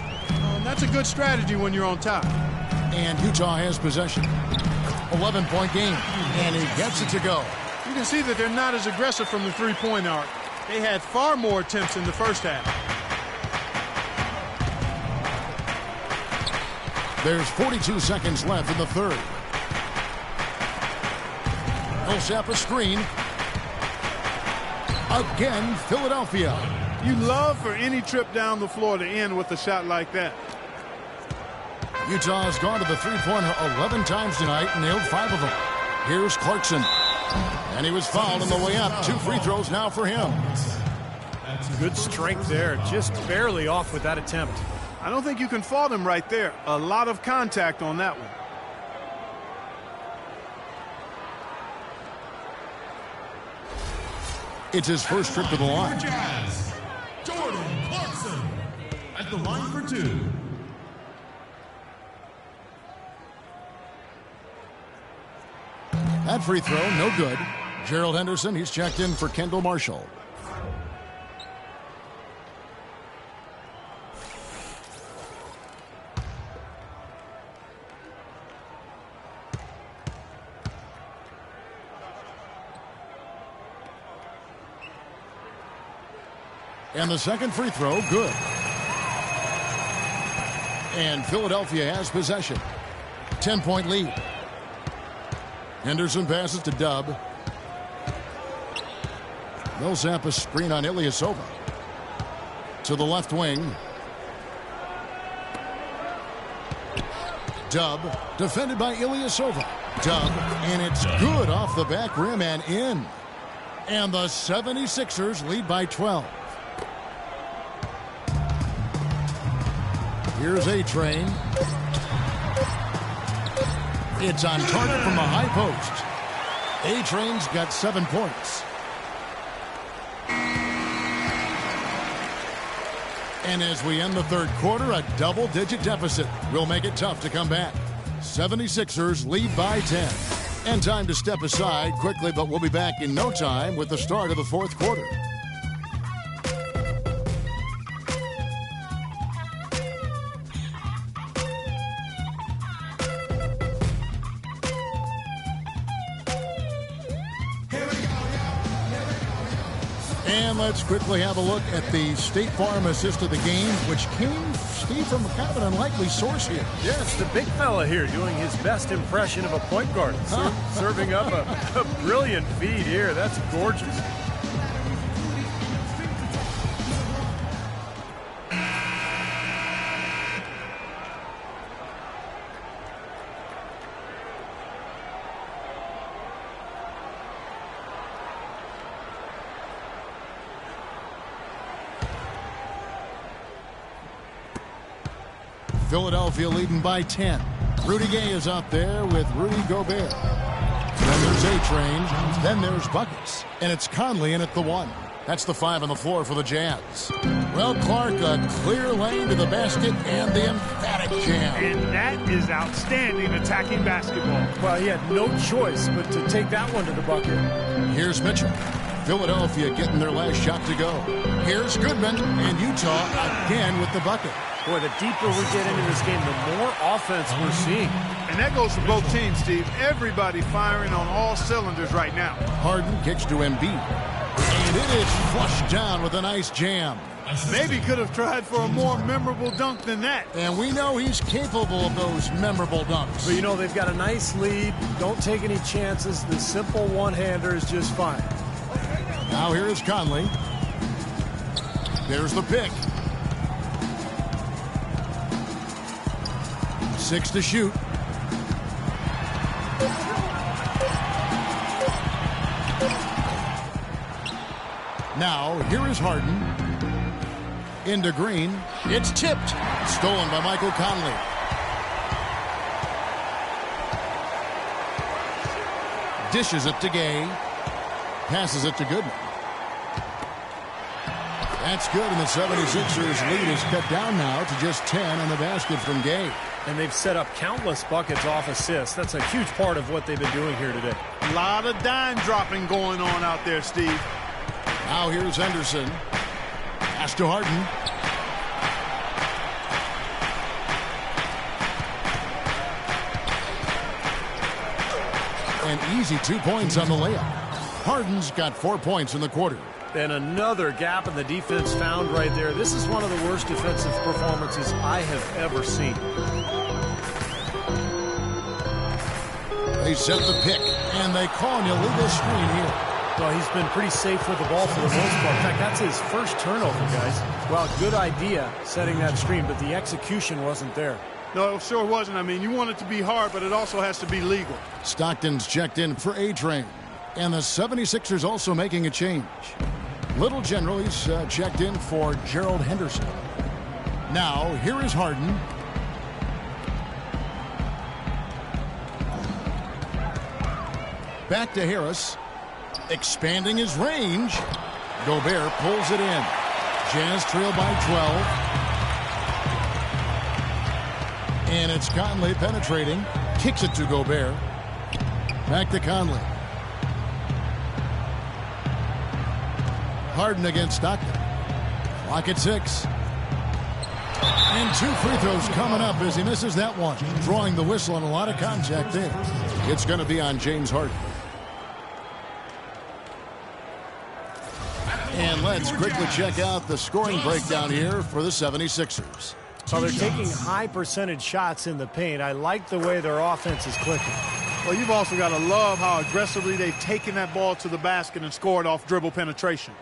That's a good strategy when you're on top. And Utah has possession. 11-point game. And he gets it to go. You can see that they're not as aggressive from the three-point arc. They had far more attempts in the first half. There's 42 seconds left in the 3rd. Millsap a screen. Again, Philadelphia. You love for any trip down the floor to end with a shot like that. Utah has gone to the three-pointer 11 times tonight and nailed 5 of them. Here's Clarkson. And he was fouled on the way up. 2 free throws now for him. Good strength there. Just barely off with that attempt. I don't think you can fault him right there. A lot of contact on that one. It's his first trip to the line. Jordan Clarkson at the line for 2. That free throw, no good. Gerald Henderson, he's checked in for Kendall Marshall. And the second free throw, good. And Philadelphia has possession. 10-point lead. Henderson passes to Dub. Millsap a screen on Ilyasova. To the left wing. Dub, defended by Ilyasova. Dub, and it's good off the back rim and in. And the 76ers lead by 12. Here's A-Train. It's on target from the high post. A-Train's got 7 points. And as we end the third quarter, a double-digit deficit will make it tough to come back. 76ers lead by 10. And time to step aside quickly, but we'll be back in no time with the start of the fourth quarter. And let's quickly have a look at the State Farm assist of the game, which came, Steve, from kind of an unlikely source here. Yeah, it's the big fella here doing his best impression of a point guard. Serving up a brilliant feed here. That's gorgeous. Philadelphia leading by 10. Rudy Gay is out there with Rudy Gobert. Then there's A-Train. Then there's buckets. And it's Conley in at the 1. That's the 5 on the floor for the Jazz. Well, Clark, a clear lane to the basket and the emphatic jam. And that is outstanding attacking basketball. Well, he had no choice but to take that one to the bucket. Here's Mitchell. Philadelphia getting their last shot to go. Here's Goodman, and Utah again with the bucket. Boy, the deeper we get into this game, the more offense we're seeing. And that goes for both teams, Steve. Everybody firing on all cylinders right now. Harden kicks to Embiid. And it is flushed down with a nice jam. Maybe could have tried for a more memorable dunk than that. And we know he's capable of those memorable dunks. But, you know, they've got a nice lead. Don't take any chances. The simple one-hander is just fine. Now here is Conley. There's the pick. 6 to shoot. Now, here is Harden. Into Green. It's tipped. Stolen by Michael Conley. Dishes it to Gay. Passes it to Goodman. That's good, and the 76ers lead is cut down now to just 10 on the basket from Gay. And they've set up countless buckets off assists. That's a huge part of what they've been doing here today. A lot of dime dropping going on out there, Steve. Now here's Henderson. Pass to Harden. An easy 2 points on the layup. Harden's got 4 points in the quarter. And another gap in the defense found right there. This is one of the worst defensive performances I have ever seen. They set the pick, and they call an illegal screen here. Well, he's been pretty safe with the ball for the most part. In fact, that's his first turnover, guys. Well, good idea setting that screen, but the execution wasn't there. No, it sure wasn't. I mean, you want it to be hard, but it also has to be legal. Stockton's checked in for A-Train. And the 76ers also making a change. Little General, he's checked in for Gerald Henderson. Now, here is Harden. Back to Harris. Expanding his range. Gobert pulls it in. Jazz trail by 12. And it's Conley penetrating. Kicks it to Gobert. Back to Conley. Harden against Stockton. Clock at 6. And 2 free throws coming up as he misses that one. Drawing the whistle and a lot of contact there. It's going to be on James Harden. And let's quickly check out the scoring breakdown here for the 76ers. So they're taking high percentage shots in the paint. I like the way their offense is clicking. Well, you've also got to love how aggressively they've taken that ball to the basket and scored off dribble penetration.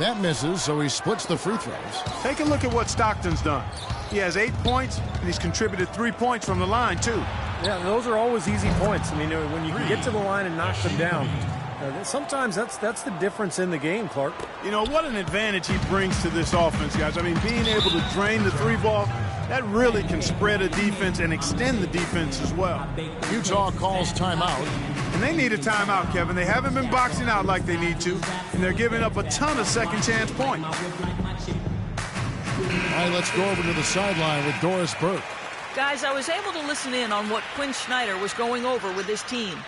That misses, so he splits the free throws. Take a look at what Stockton's done. He has 8 points, and he's contributed 3 points from the line, too. Yeah, those are always easy points. I mean, when you can get to the line and knock them down, sometimes that's the difference in the game, Clark. You know, what an advantage he brings to this offense, guys. I mean, being able to drain the 3-ball, that really can spread a defense and extend the defense as well. Utah calls timeout. And they need a timeout, Kevin. They haven't been boxing out like they need to, and they're giving up a ton of second-chance points. All right, let's go over to the sideline with Doris Burke. Guys, I was able to listen in on what Quinn Snyder was going over with his team.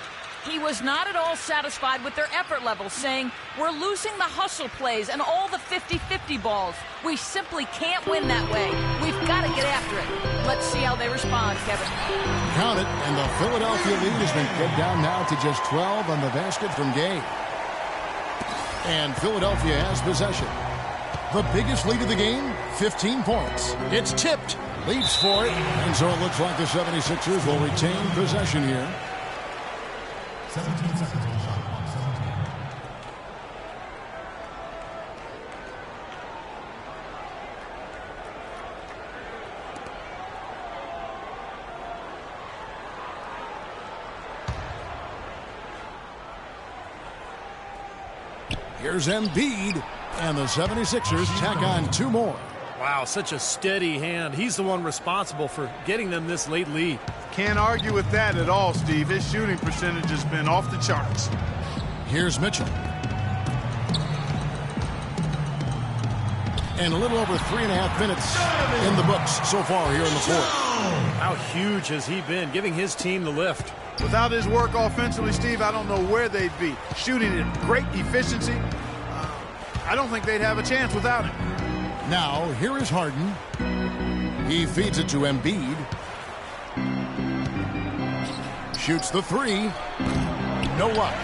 He was not at all satisfied with their effort level, saying, we're losing the hustle plays and all the 50-50 balls. We simply can't win that way. We've got to get after it. Let's see how they respond, Kevin. Count it, and the Philadelphia lead has been cut down now to just 12 on the basket from Gay. And Philadelphia has possession. The biggest lead of the game, 15 points. It's tipped. Leaps for it. And so it looks like the 76ers will retain possession here. 17 seconds on the shot clock. 17. Here's Embiid, and the 76ers tack on 2 more. Wow, such a steady hand. He's the one responsible for getting them this late lead. Can't argue with that at all, Steve. His shooting percentage has been off the charts. Here's Mitchell. And a little over 3.5 minutes in the books so far here in the fourth. How huge has he been, giving his team the lift? Without his work offensively, Steve, I don't know where they'd be. Shooting at great efficiency, I don't think they'd have a chance without him. Now, here is Harden. He feeds it to Embiid. Shoots the 3. No luck.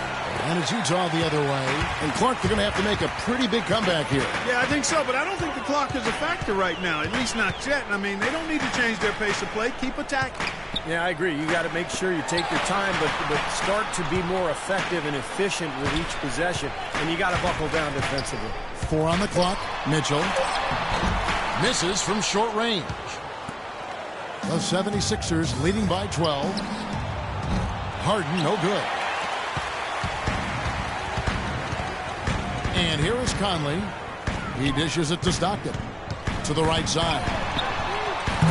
And it's Utah the other way. And Clark, they're going to have to make a pretty big comeback here. Yeah, I think so, but I don't think the clock is a factor right now, at least not yet. I mean, they don't need to change their pace of play. Keep attacking. Yeah, I agree. You got to make sure you take your time, but start to be more effective and efficient with each possession. And you got to buckle down defensively. 4 on the clock. Mitchell misses from short range. The 76ers leading by 12. Harden, no good. And here is Conley. He dishes it to Stockton. To the right side.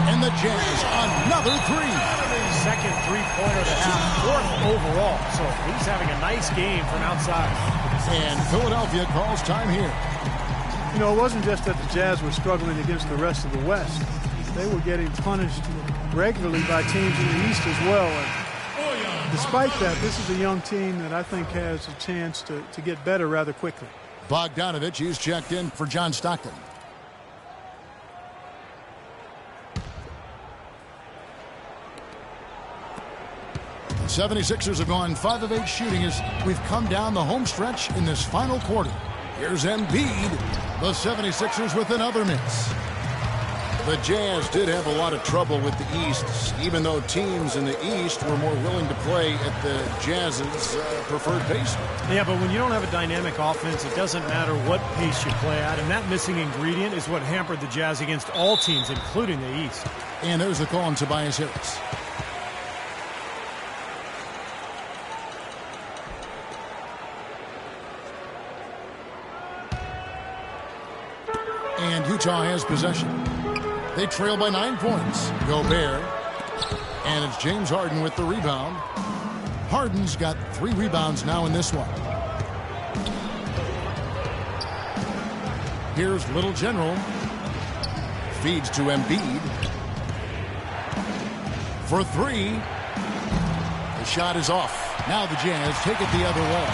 And the Jazz, another 3. Second three-pointer of the half, 4th overall. So he's having a nice game from outside. And Philadelphia calls time here. You know, it wasn't just that the Jazz were struggling against the rest of the West. They were getting punished regularly by teams in the East as well. And despite that, this is a young team that I think has a chance to get better rather quickly. Bogdanovich, he's checked in for John Stockton. The 76ers have gone 5 of 8 shooting as we've come down the home stretch in this final quarter. Here's Embiid. The 76ers with another miss. The Jazz did have a lot of trouble with the East, even though teams in the East were more willing to play at the Jazz's preferred pace. Yeah, but when you don't have a dynamic offense, it doesn't matter what pace you play at, and that missing ingredient is what hampered the Jazz against all teams, including the East. And there's the call on Tobias Harris. And Utah has possession. They trail by 9 points. Gobert. And it's James Harden with the rebound. Harden's got 3 rebounds now in this one. Here's Little General. Feeds to Embiid. For 3. The shot is off. Now the Jazz take it the other way.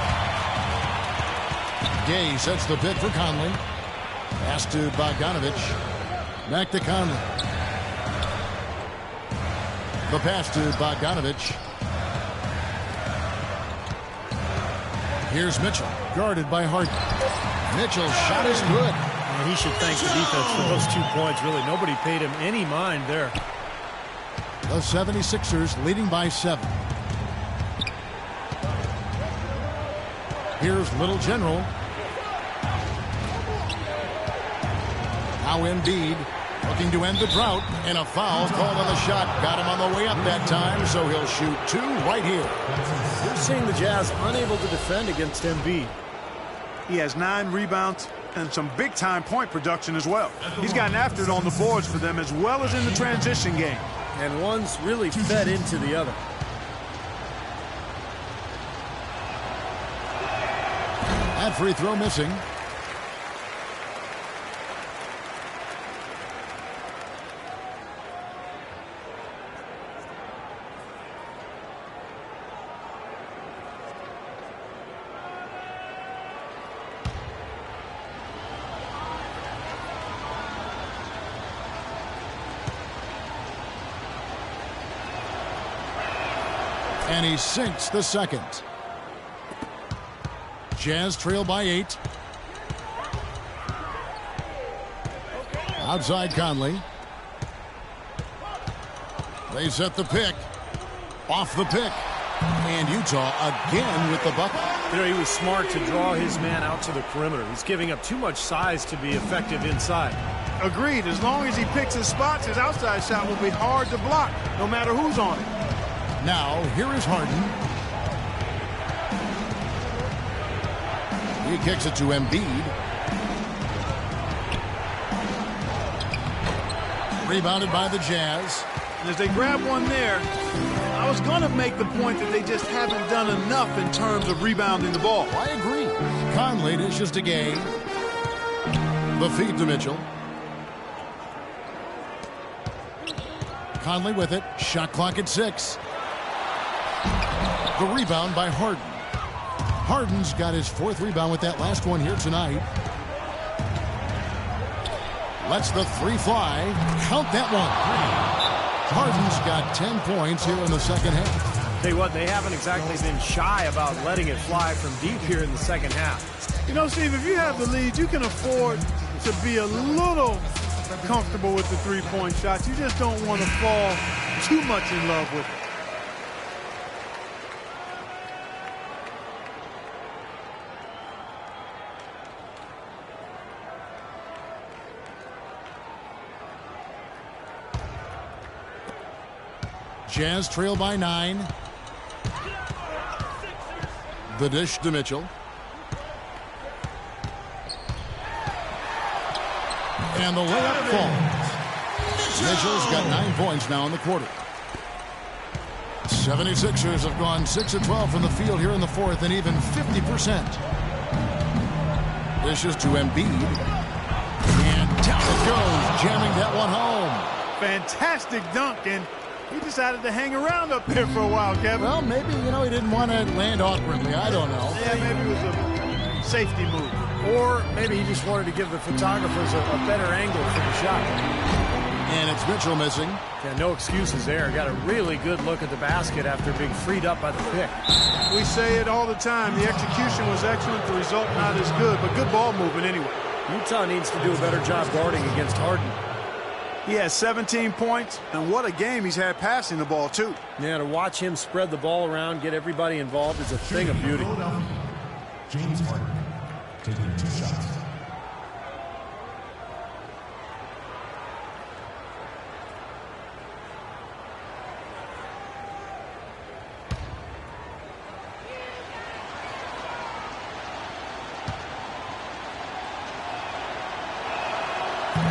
Gay sets the pick for Conley. Pass to Bogdanovich. Back to Conley. The pass to Bogdanovich. Here's Mitchell, guarded by Harden. Mitchell's shot is good. And he should thank the defense for those 2 points. Really, nobody paid him any mind there. The 76ers leading by 7. Here's Little General. Now Embiid looking to end the drought, and a foul called on the shot. Got him on the way up that time, so he'll shoot 2 right here. You're seeing the Jazz unable to defend against Embiid. He has 9 rebounds and some big-time point production as well. He's gotten after it on the boards for them as well as in the transition game. And one's really fed into the other. That free throw missing. And he sinks the second. Jazz trail by 8. Outside Conley. They set the pick. Off the pick. And Utah again with the bucket. You know, he was smart to draw his man out to the perimeter. He's giving up too much size to be effective inside. Agreed. As long as he picks his spots, his outside shot will be hard to block, no matter who's on it. Now, here is Harden. He kicks it to Embiid. Rebounded by the Jazz. And as they grab one there, I was going to make the point that they just haven't done enough in terms of rebounding the ball. I agree. Conley dishes to Gay. The feed to Mitchell. Conley with it. Shot clock at 6. The rebound by Harden. Harden's got his 4th rebound with that last one here tonight. Lets the 3 fly. Count that one. Harden's got 10 points here in the second half. Tell you what, they haven't exactly been shy about letting it fly from deep here in the second half. You know, Steve, if you have the lead, you can afford to be a little comfortable with the three-point shots. You just don't want to fall too much in love with it. Jazz trail by 9. The dish to Mitchell. And the layup falls. Mitchell's got 9 points now in the quarter. 76ers have gone 6 of 12 from the field here in the 4th and even 50%. Dishes to Embiid. And down it goes, jamming that one home. Fantastic dunk, and he decided to hang around up there for a while, Kevin. Well, maybe, he didn't want to land awkwardly. I don't know. Yeah, maybe it was a safety move. Or maybe he just wanted to give the photographers a better angle for the shot. And it's Mitchell missing. Yeah, no excuses there. Got a really good look at the basket after being freed up by the pick. We say it all the time. The execution was excellent. The result not as good, but good ball movement anyway. Utah needs to do a better job guarding against Harden. He has 17 points, and what a game he's had passing the ball, too. Yeah, to watch him spread the ball around, get everybody involved is a thing of beauty. James Harden taking 2 shots.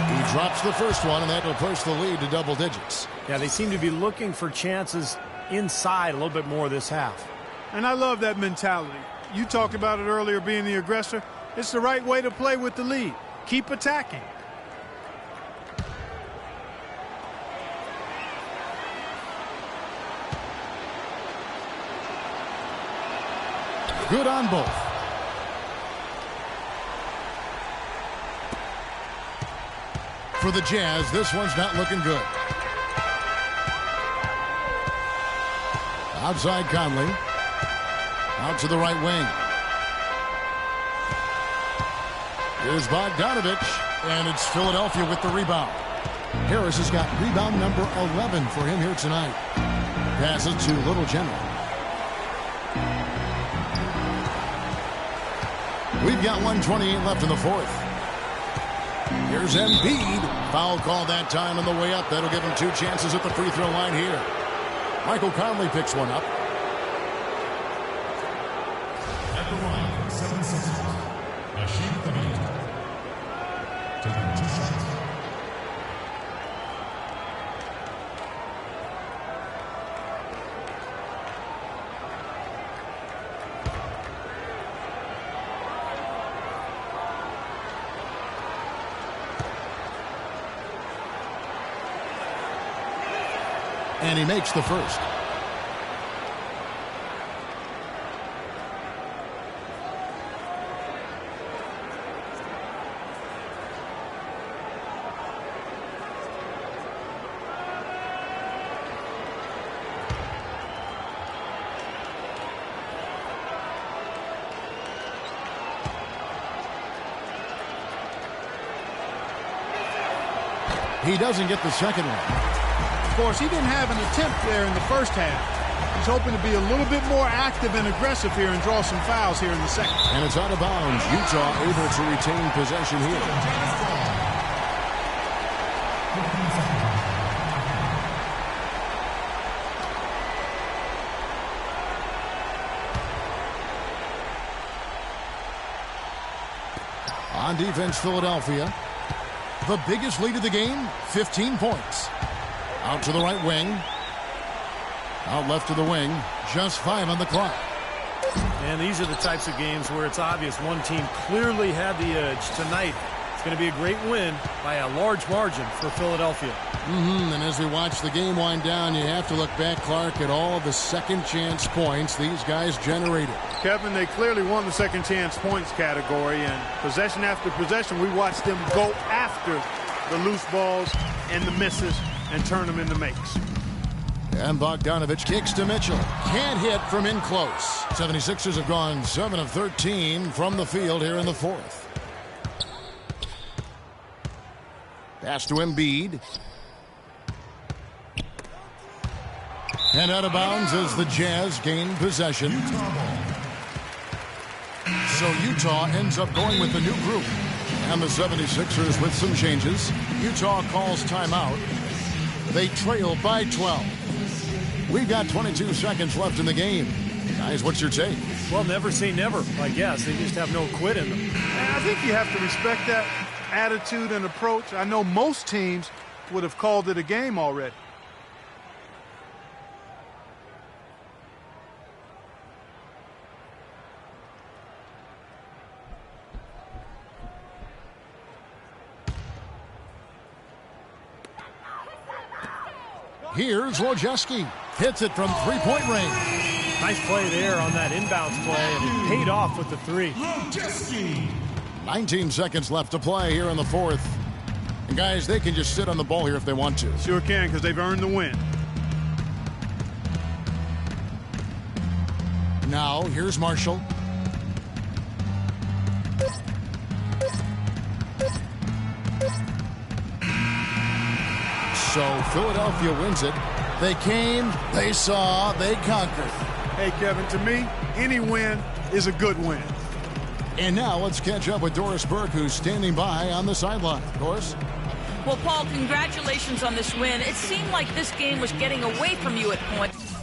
He drops the first one, and that will push the lead to double digits. Yeah, they seem to be looking for chances inside a little bit more this half. And I love that mentality. You talked about it earlier, being the aggressor. It's the right way to play with the lead. Keep attacking. Good on both. For the Jazz, this one's not looking good. Outside Conley. Out to the right wing. Here's Bogdanovich, and it's Philadelphia with the rebound. Harris has got rebound number 11 for him here tonight. Passes to Little General. We've got 1:28 left in the fourth. Here's Embiid. Foul call that time on the way up. That'll give him 2 chances at the free throw line here. Michael Conley picks one up. At the line, 76ers. Rashid Khalid taking 2 shots. And he makes the first. He doesn't get the second one. Of course, he didn't have an attempt there in the first half. He's hoping to be a little bit more active and aggressive here and draw some fouls here in the second. And it's out of bounds. Utah able to retain possession here. On defense, Philadelphia. The biggest lead of the game, 15 points. Out to the right wing. Out left to the wing. Just 5 on the clock. And these are the types of games where it's obvious one team clearly had the edge. Tonight, it's going to be a great win by a large margin for Philadelphia. And as we watch the game wind down, you have to look back, Clark, at all the second chance points these guys generated. Kevin, they clearly won the second chance points category, and possession after possession, we watched them go after the loose balls and the misses and turn them into makes. And Bogdanovich kicks to Mitchell. Can't hit from in close. 76ers have gone 7 of 13 from the field here in the fourth. Pass to Embiid. And out of bounds as the Jazz gain possession. So Utah ends up going with the new group. And the 76ers with some changes. Utah calls timeout. They trail by 12. We've got 22 seconds left in the game. Guys, what's your take? Well, never say never, I guess. They just have no quit in them. And I think you have to respect that attitude and approach. I know most teams would have called it a game already. Here's Wojcicki. Hits it from three-point range. Nice play there on that inbounds play, and it paid off with the three. 19 seconds left to play here in the fourth. And guys, they can just sit on the ball here if they want to. Sure can, because they've earned the win. Now, here's Marshall. So Philadelphia wins it. They came, they saw, they conquered. Hey, Kevin, to me, any win is a good win. And now let's catch up with Doris Burke, who's standing by on the sideline. Doris? Well, Paul, congratulations on this win. It seemed like this game was getting away from you at points.